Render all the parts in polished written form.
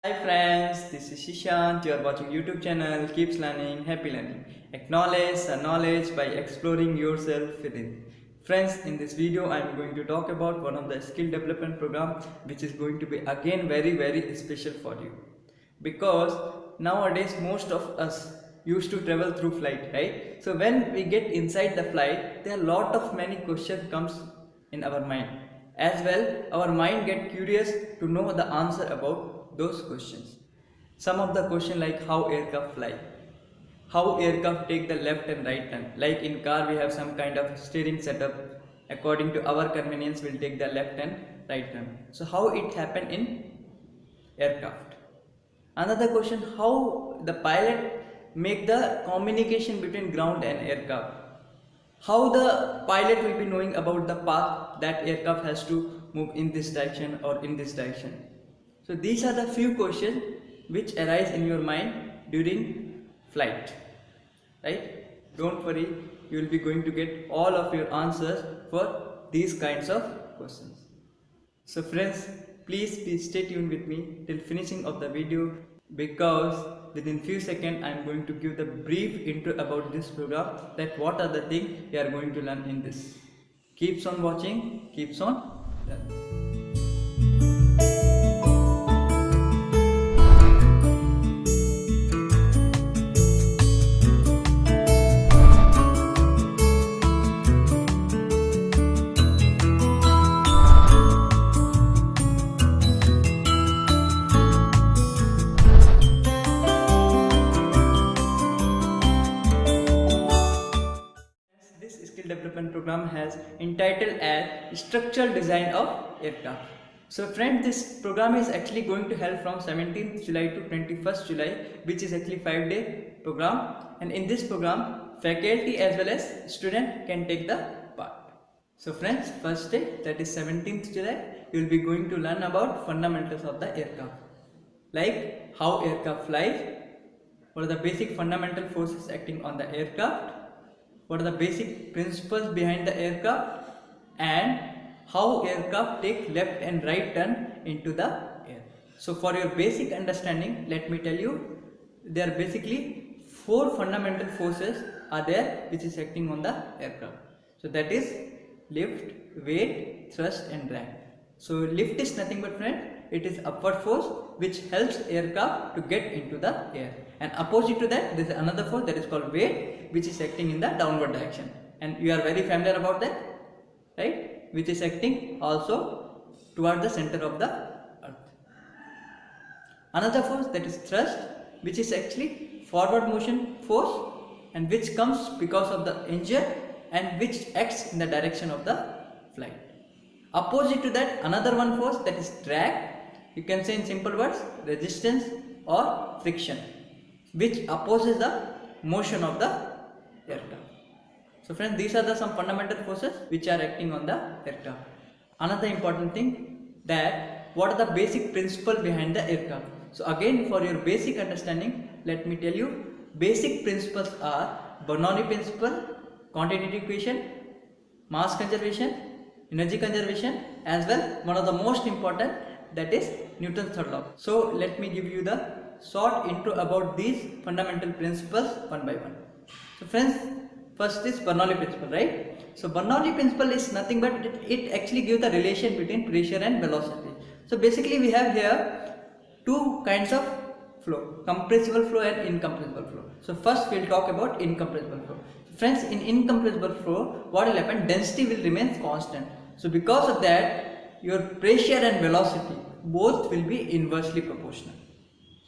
Hi friends, this is Shishant. You are watching YouTube channel Keeps Learning, Happy Learning. Acknowledge the knowledge by exploring yourself within. Friends, in this video I am going to talk about one of the skill development program which is going to be again very special for you. Because nowadays most of us used to travel through flight, right? So when we get inside the flight, there are lot of many questions comes in our mind. As well, our mind get curious to know the answer about those questions. Some of the question like how aircraft fly, how aircraft take the left and right turn. Like in car we have some kind of steering setup. According to our convenience we'll take the left and right turn. So how it happen in aircraft? Another question, how the pilot make the communication between ground and aircraft? How the pilot will be knowing about the path that aircraft has to move in this direction or in this direction? So these are the few questions which arise in your mind during flight, right? Don't worry, you will be going to get all of your answers for these kinds of questions. So friends, please stay tuned with me till finishing of the video, because within few seconds I am going to give the brief intro about this program, that what are the things we are going to learn in this. Keeps on watching, keeps on learning. This skill development program has entitled as Structural Design of Aircraft. So friend, this program is actually going to help from 17th July to 21st July, which is actually 5-day program. And in this program, faculty as well as student can take the part. So friends, first day, that is 17th July, you will be going to learn about fundamentals of the aircraft. Like how aircraft flies, what are the basic fundamental forces acting on the aircraft, what are the basic principles behind the aircraft, and how aircraft take left and right turn into the air. So for your basic understanding, let me tell you, there are basically 4 fundamental forces are there which is acting on the aircraft. So that is lift, weight, thrust and drag. So lift is nothing but friend, it is upward force which helps aircraft to get into the air, and opposite to that there is another force that is called weight, which is acting in the downward direction, and you are very familiar about that, right? Which is acting also toward the center of the earth. Another force, that is thrust, which is actually forward motion force, and which comes because of the engine and which acts in the direction of the flight. Opposite to that, another one force, that is drag. You can say in simple words, resistance or friction, which opposes the motion of the aircraft. So friends, these are some fundamental forces which are acting on the aircraft. Another important thing, that what are the basic principles behind the aircraft. So again, for your basic understanding, let me tell you, basic principles are Bernoulli principle, continuity equation, mass conservation, energy conservation, as well one of the most important, that is Newton's third law. So let me give you the short intro about these fundamental principles one by one. So friends, first is Bernoulli principle, right? So Bernoulli principle is nothing but it actually gives the relation between pressure and velocity. So basically we have here 2 kinds of flow, compressible flow and incompressible flow. So first we will talk about incompressible flow. Friends, in incompressible flow, what will happen? Density will remain constant. So because of that, your pressure and velocity both will be inversely proportional.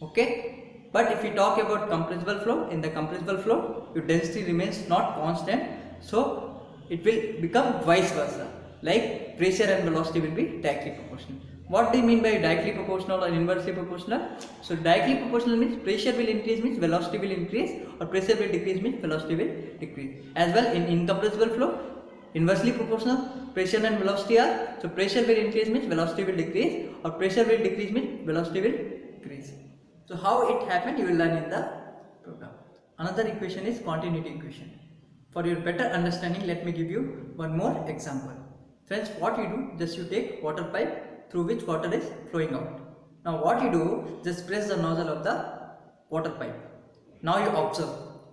Okay? But if we talk about compressible flow, in the compressible flow, your density remains not constant. So it will become vice versa. Like pressure and velocity will be directly proportional. What do you mean by directly proportional or inversely proportional? So directly proportional means pressure will increase means velocity will increase, or pressure will decrease means velocity will decrease. As well in incompressible flow, inversely proportional, pressure and velocity are, so pressure will increase means velocity will decrease, or pressure will decrease means velocity will increase. So how it happens you will learn in the program. Another equation is continuity equation. For your better understanding, let me give you one more example. Friends, what you do, just you take water pipe through which water is flowing out. Now what you do, just press the nozzle of the water pipe. Now you observe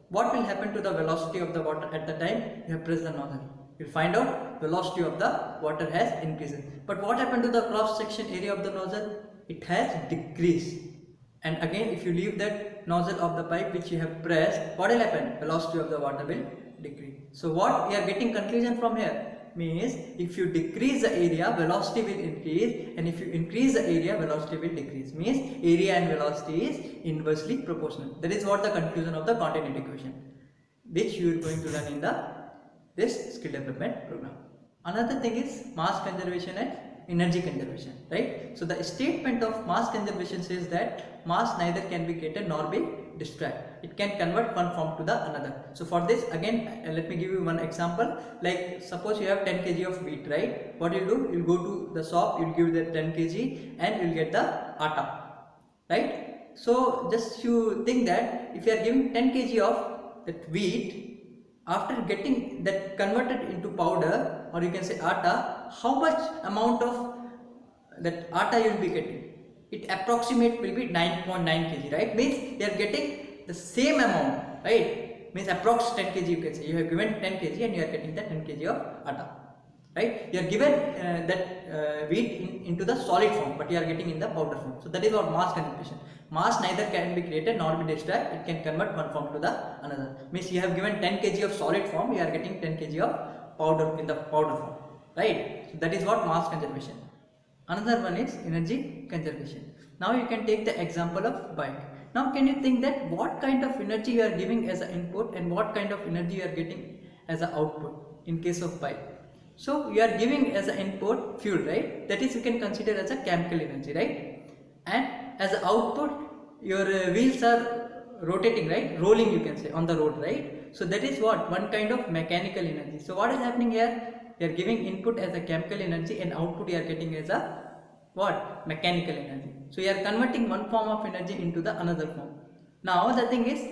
what will happen to the velocity of the water at the time you have pressed the nozzle. You'll find out velocity of the water has increased. But what happened to the cross section area of the nozzle? It has decreased. And again, if you leave that nozzle of the pipe which you have pressed, what will happen? Velocity of the water will decrease. So what we are getting conclusion from here means if you decrease the area, velocity will increase, and if you increase the area, velocity will decrease. Means area and velocity is inversely proportional. That is what the conclusion of the continuity equation, which you are going to learn in this skill development program. Another thing is mass conservation and energy conservation, right? So the statement of mass conservation says that mass neither can be created nor be destroyed. It can convert one form to the another. So for this, again, let me give you one example. Like suppose you have 10 kg of wheat, right? What you do, you'll go to the shop, you'll give the 10 kg and you'll get the atta, right? So just you think that if you are giving 10 kg of that wheat, after getting that converted into powder, or you can say atta, how much amount of that atta you will be getting? It approximate will be 9.9 kg, right? Means you are getting the same amount, right? Means approx 10 kg you can say. You have given 10 kg and you are getting the 10 kg of atta, right? You are given that wheat into the solid form, but you are getting in the powder form. So that is what mass conservation. Mass neither can be created nor be destroyed. It can convert one form to the another. Means you have given 10 kg of solid form, you are getting 10 kg of powder in the powder form, right? So that is what mass conservation. Another one is energy conservation. Now you can take the example of bike. Now can you think that what kind of energy you are giving as an input and what kind of energy you are getting as an output in case of bike? So you are giving as an input fuel, right? That is you can consider as a chemical energy, right? And as an output, your wheels are rotating, right? Rolling you can say on the road, right? So that is what? One kind of mechanical energy. So what is happening here? You are giving input as a chemical energy and output you are getting as a what? Mechanical energy. So you are converting one form of energy into the another form. Now the thing is,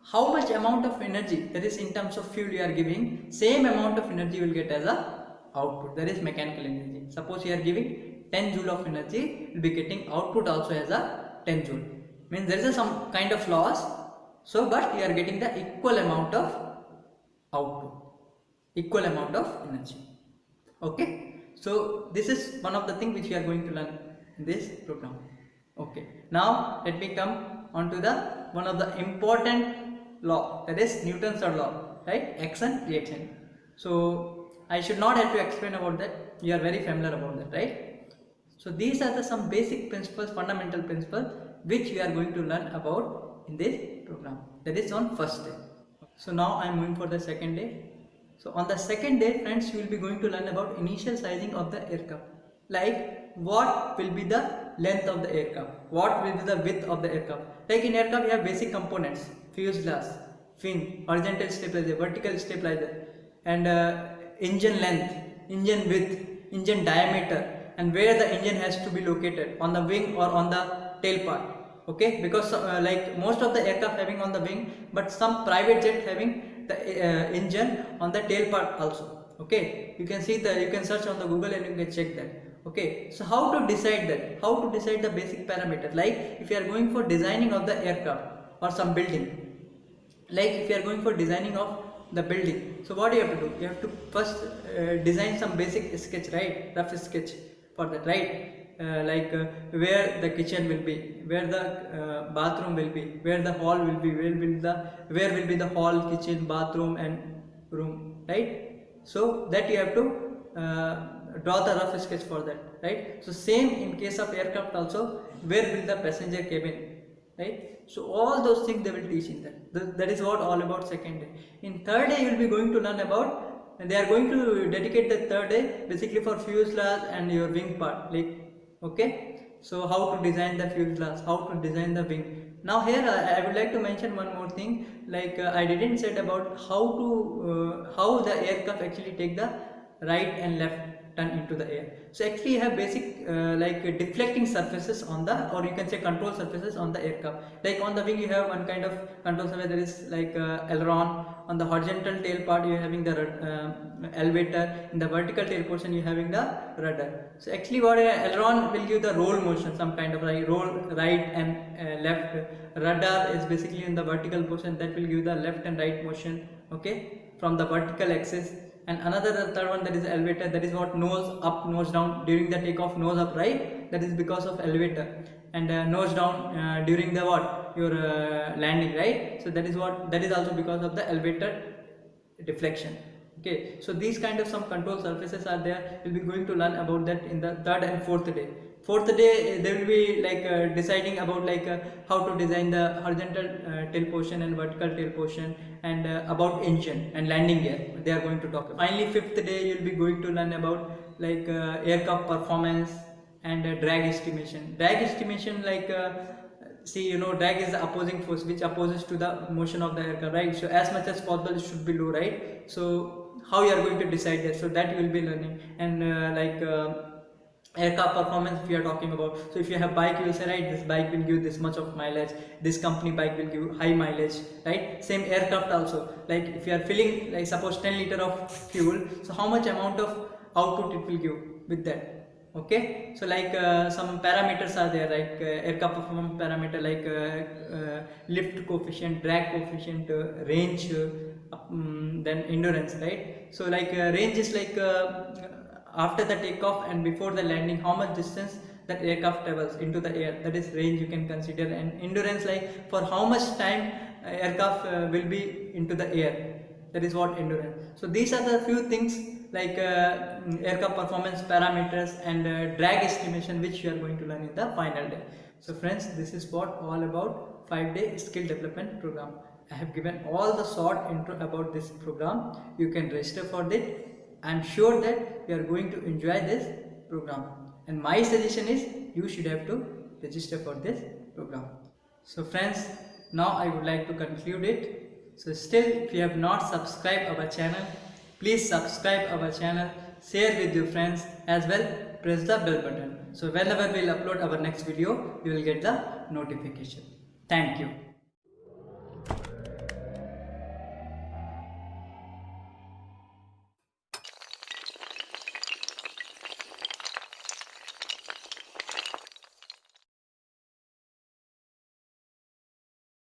how much amount of energy, that is in terms of fuel you are giving, same amount of energy you will get as a output, that is mechanical energy. Suppose you are giving 10 joule of energy, you will be getting output also as a 10 joule. Means there is some kind of loss, so but you are getting the equal amount of output, equal amount of energy. Okay, so this is one of the things which we are going to learn in this program. Okay, now let me come on to the one of the important law, that is Newton's third law, right? Action reaction. So I should not have to explain about that, you are very familiar about that, right? So these are the some basic principles, fundamental principles which we are going to learn about in this program. That is on first day. So now I am moving for the second day. So on the second day, friends, you will be going to learn about initial sizing of the aircraft. Like what will be the length of the aircraft, what will be the width of the aircraft. Like in aircraft we have basic components, fuselage, fin, horizontal stabilizer, vertical stabilizer, and engine length, engine width, engine diameter, and where the engine has to be located, on the wing or on the tail part. Okay, because like most of the aircraft having on the wing, but some private jet having the engine on the tail part also. Okay, you can see that, you can search on the Google and you can check that. Okay, so how to decide that? How to decide the basic parameters? Like if you are going for designing of the aircraft or some building, like if you are going for designing of the building, so what do you have to do? You have to first design some basic sketch, right? Rough sketch for that, right? Where the kitchen will be, where the bathroom will be, where the hall will be, where will be the hall, kitchen, bathroom and room, right? So that you have to draw the rough sketch for that, right? So same in case of aircraft also, where will the passenger cabin, right? So all those things they will teach in that. That is what all about second day. In third day you will be going to learn about, and they are going to dedicate the third day basically for fuselage and your wing part, like okay, so how to design the fuselage, how to design the wing. Now here I would like to mention one more thing, like I didn't said about how the aircraft actually take the right and left turn into the air. So actually you have basic deflecting surfaces on the, or you can say control surfaces on the aircraft. Like on the wing you have one kind of control surface, that is like aileron. On the horizontal tail part you are having the elevator. In the vertical tail portion you are having the rudder. So actually what aileron will give the roll motion, some kind of like roll right and left. Rudder is basically in the vertical portion, that will give the left and right motion, okay, from the vertical axis. And another, the third one, that is elevator, that is what nose up nose down during the takeoff, nose up right, that is because of elevator. And nose down during the what, your landing, right, so that is what, that is also because of the elevator deflection. Okay, so these kind of some control surfaces are there. We'll be going to learn about that in the third and fourth day. Fourth day they will be like deciding about like how to design the horizontal tail portion and vertical tail portion, and about engine and landing gear they are going to talk about. Finally, fifth day you will be going to learn about like aircraft performance and drag estimation. Drag estimation, like see, you know, drag is the opposing force which opposes to the motion of the aircraft, right? So as much as possible it should be low, right? So how you are going to decide that, so that you will be learning. And aircraft performance, if you are talking about, so if you have bike, you will say, right, this bike will give this much of mileage, this company bike will give high mileage, right? Same aircraft also, like if you are filling, like suppose 10 liter of fuel, so how much amount of output it will give with that. Okay, so like some parameters are there, like aircraft performance parameter, like lift coefficient, drag coefficient, range, then endurance, right? So like range is like after the takeoff and before the landing, how much distance that aircraft travels into the air, that is range you can consider. And endurance, like for how much time aircraft will be into the air, that is what endurance. So these are the few things like aircraft performance parameters and drag estimation, which you are going to learn in the final day. So friends, this is what all about 5-day skill development program. I have given all the short intro about this program. You can register for it. I am sure that you are going to enjoy this program, and my suggestion is you should have to register for this program. So friends, now I would like to conclude it. So still, if you have not subscribed our channel, please subscribe our channel, share with your friends, as well press the bell button. So whenever we will upload our next video, you will get the notification. Thank you.